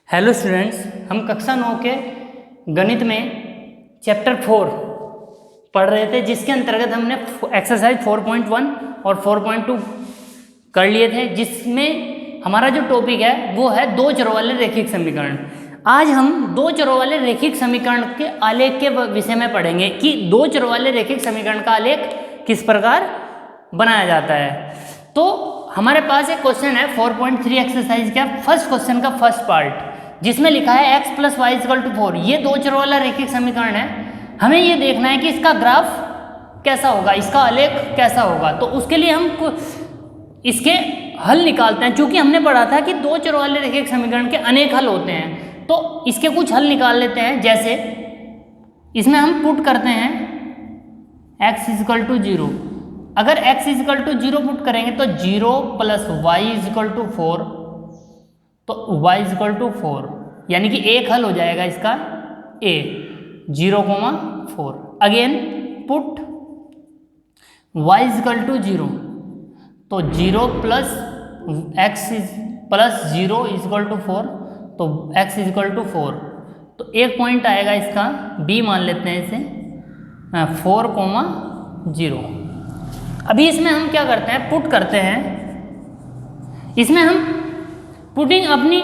Hello students, हम कक्षा 9 के गणित में चैप्टर 4 पढ़ रहे थे, जिसके अंतर्गत हमने एक्सरसाइज 4.1 और 4.2 कर लिए थे, जिसमें हमारा जो टॉपिक है वो है दो चरों वाले रैखिक समीकरण। आज हम दो चरों वाले रैखिक समीकरण के आलेख के विषय में पढ़ेंगे कि दो चरों वाले रैखिक समीकरण का आलेख किस प्रकार बनाया जाता है। तो हमारे पास एक क्वेश्चन है 4.3 एक्सरसाइज का फर्स्ट क्वेश्चन का फर्स्ट पार्ट, जिसमें लिखा है x + y = 4। ये दो चरों वाला रैखिक समीकरण है। हमें ये देखना है कि इसका ग्राफ कैसा होगा, इसका आलेख कैसा होगा। तो उसके लिए हम इसके हल निकालते हैं। चूंकि हमने पढ़ा था कि दो चरों वाले रैखिक समीकरण के अनेक हल होते हैं, तो इसके कुछ हल निकाल लेते हैं। जैसे इसमें हम पुट करते हैं x = 0। अगर x = 0 पुट करेंगे तो 0 + y = 4, तो y = 4, यानी कि एक हल हो जाएगा इसका a 0,4। अगेन पुट y = 0, तो 0 + x + 0 = 4, तो x = 4। तो एक पॉइंट आएगा इसका b, मान लेते हैं इसे 4,0। अभी इसमें हम क्या करते हैं, पुट करते हैं। इसमें हम पुटिंग अपनी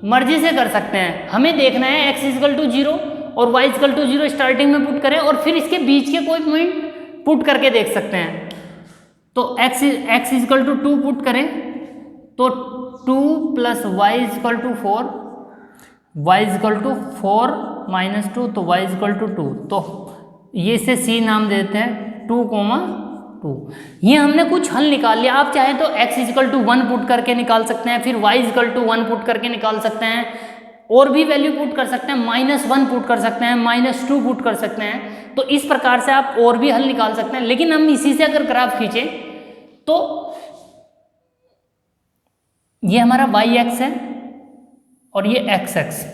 मर्जी से कर सकते हैं। हमें देखना है x = 0 और y = 0 स्टार्टिंग में पुट करें, और फिर इसके बीच के कोई पॉइंट पुट करके देख सकते हैं। तो x = 2 पुट करें तो 2 + y = 4, y = 4 - 2, तो y = 2। तो ये इसे c नाम देते हैं 2,2। ये हमने कुछ हल निकाल लिया। आप चाहे तो x = 1 पुट करके निकाल सकते हैं, फिर y = 1 पुट करके निकाल सकते हैं, और भी वैल्यू पुट कर सकते हैं, -1 पुट कर सकते हैं, -2 पुट कर सकते हैं। तो इस प्रकार से आप और भी हल निकाल सकते हैं। लेकिन हम इसी से अगर ग्राफ खींचे तो ये हमारा y एक्स है और ये x x.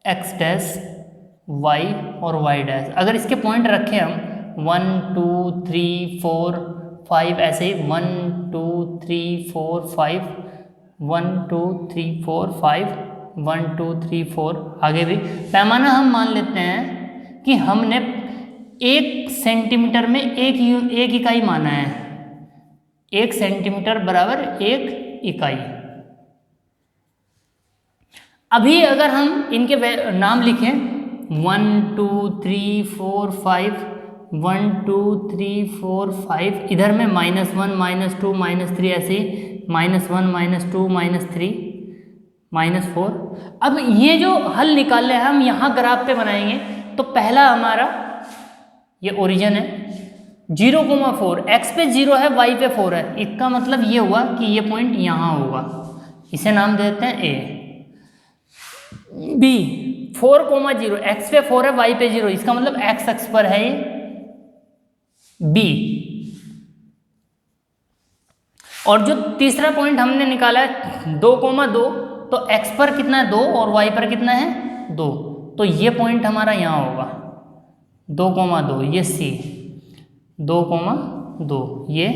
x dash y और y डैश, अगर इसके पॉइंट रखें हम 1 2 3 4 5, ऐसे ही 1 2 3 4 5, 1 2 3 4 5, 1 2 3 4, आगे भी पैमाना हम मान लेते हैं कि हमने 1 सेंटीमीटर में एक इकाई माना है। 1 सेंटीमीटर बराबर 1 इकाई। अभी अगर हम इनके नाम लिखें 1 2 3 4 5, 1 2 3 4 5, इधर में -1 -2 -3, ऐसे -1 -2 -3 -4। अब ये जो हल निकाले हैं हम यहाँ ग्राफ पे बनाएंगे। तो पहला हमारा ये ओरिजिन है 0,4, x पे 0 है, y पे 4 है। इसका मतलब ये हुआ कि ये पॉइंट यहाँ होगा, इसे नाम देते हैं a। b 4,0, x पे 4 है, y पे 0, इसका मतलब x अक्ष पर है ये b। और जो तीसरा पॉइंट हमने निकाला है 2,2, तो x पर कितना है 2 और y पर कितना है 2, तो ये पॉइंट हमारा यहाँ होगा 2,2, ये c 2,2, ये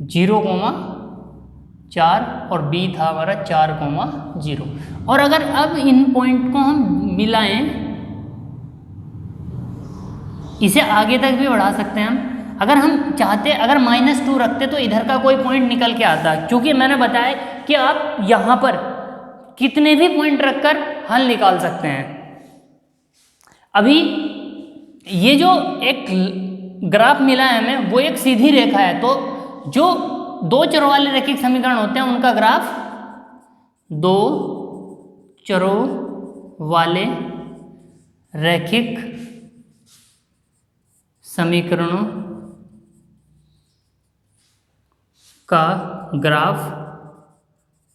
0,4 और b था हमारा 4,0। और अगर अब इन पॉइंट को हम मिलाएं, इसे आगे तक भी बढ़ा सकते हैं हम। अगर हम चाहते, अगर -2 रखते तो इधर का कोई पॉइंट निकल के आता, क्योंकि मैंने बताया कि आप यहाँ पर कितने भी पॉइंट रखकर हल निकाल सकते हैं। अभी ये जो एक ग्राफ मिला है हमें, वो एक सीधी रेखा है। तो जो दो चरों वाले रैखिक समीकरण होते हैं उनका ग्राफ दो चरों वाले रैखिक समीकरणों का ग्राफ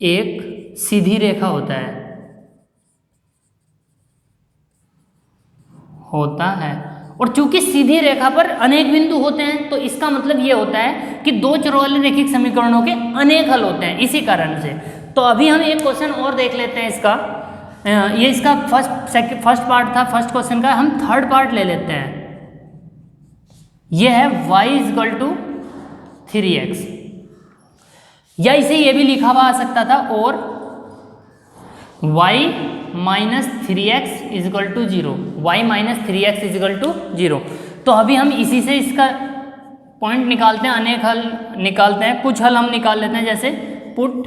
एक सीधी रेखा होता है। और चूंकि सीधी रेखा पर अनेक बिंदु होते हैं, तो इसका मतलब ये होता है कि दो चरों वाले रैखिक समीकरणों के अनेक हल होते हैं, इसी कारण से। तो अभी हम एक क्वेश्चन और देख लेते हैं इसका। ये इसका फर्स्ट पार्ट था फर्स्ट क्वेश्चन का। हम थर्ड पार्ट ले लेते हैं। ये है y = 3x। या इसे ये भी लिखा हुआ आ सकता था, और y minus 3x equal to 0, y minus 3x equal to 0। तो अभी हम इसी से इसका पॉइंट निकालते हैं, अनेक हल निकालते हैं। कुछ हल हम निकाल लेते हैं, जैसे पुट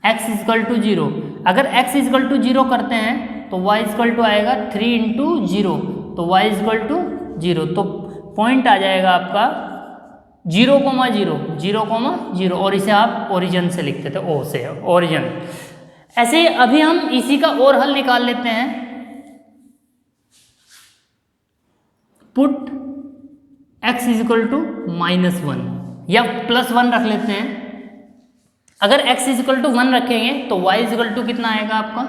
x इजिकल टू 0। अगर x इजिकल टू 0 करते हैं तो y इजिकल टू आएगा 3 इंटू 0, तो y इजिकल टू 0। तो पॉइंट आ जाएगा आपका 0,0, 0,0, और इसे आप ओरिजिन से लिखते थे, ओ से ओरिजिन। ऐसे अभी हम इसी का और हल निकाल लेते हैं। पुट x इजिकल टू -1 या +1 रख लेते हैं। अगर x इजिकल टू 1 रखेंगे तो y इजिकल टू कितना आएगा आपका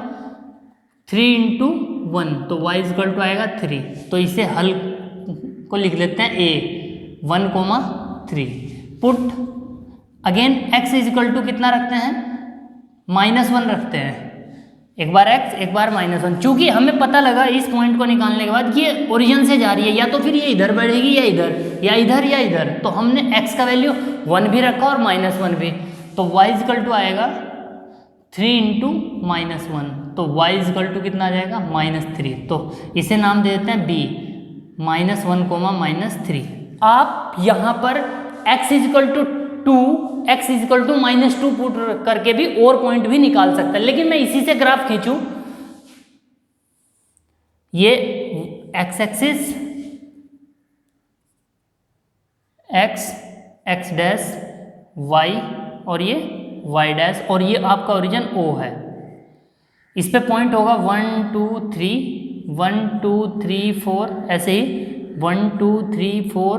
3 इंटू 1, तो y इजिकल टू आएगा 3। तो इसे हल को लिख लेते हैं a 1,3। Put again x equal to कितना रखते हैं, -1 रखते हैं। एक बार x एक बार -1। चूंकि हमें पता लगा इस पॉइंट को निकालने के बाद ये ओरिजिन से जा रही है, या तो फिर ये इधर बढ़ेगी या इधर या इधर या इधर, तो हमने x का वैल्यू 1 भी रखा और -1 भी। तो y इजिकल टू आएगा 3 इंटू -1, तो y इजिकल टू कितना आ जाएगा -3। तो इसे नाम दे देते हैं b -1, -3। आप यहाँ पर x equal to 2, x equal to -2 put करके भी और पॉइंट भी निकाल सकता है, लेकिन मैं इसी से ग्राफ खींचूं, ये x axis x dash y और ये y डैश, और ये आपका ओरिजिन O है। इस पे पॉइंट होगा 1 2 3, 1 2 3 4, ऐसे ही 1 2 3 4,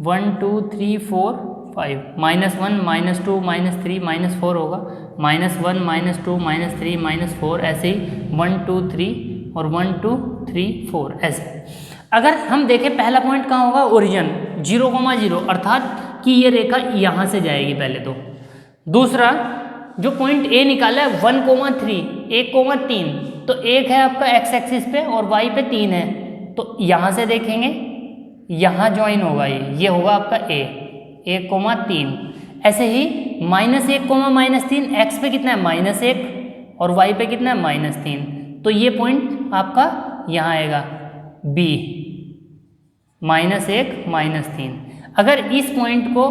1 2 3 4 5, -1 -2 -3 -4 होगा, -1 -2 -3 -4, ऐसे ही 1 2 3 और 1 2 3 4 ऐसे। अगर हम देखें पहला पॉइंट कहाँ होगा, ओरिजिन 0,0, अर्थात कि ये रेखा यहाँ से जाएगी पहले तो। दूसरा जो पॉइंट ए निकाला है 1,3, 1,3, तो 1 है आपका x एक्सिस पे और y पे 3 है, तो यहाँ से देखेंगे यहाँ ज्वाइन होगा, ये होगा आपका a 1,3। ऐसे ही -1, -3, x पे कितना है -1 और y पे कितना है -3, तो ये पॉइंट आपका यहाँ आएगा b -1 -3। अगर इस पॉइंट को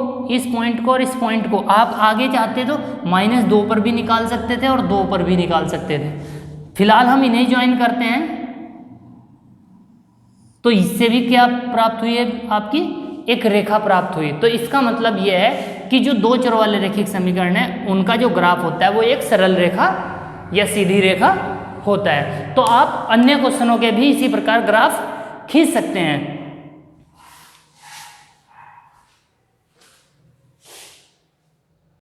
और इस पॉइंट को आप आगे चाहते तो -2 पर भी निकाल सकते थे और 2 पर भी निकाल सकते थे। फिलहाल हम इन्हें ज्वाइन करते हैं, तो इससे भी क्या प्राप्त हुई है, आपकी एक रेखा प्राप्त हुई। तो इसका मतलब यह है कि जो दो चर वाले रैखिक समीकरण है उनका जो ग्राफ होता है वो एक सरल रेखा या सीधी रेखा होता है। तो आप अन्य क्वेश्चनों के भी इसी प्रकार ग्राफ खींच सकते हैं।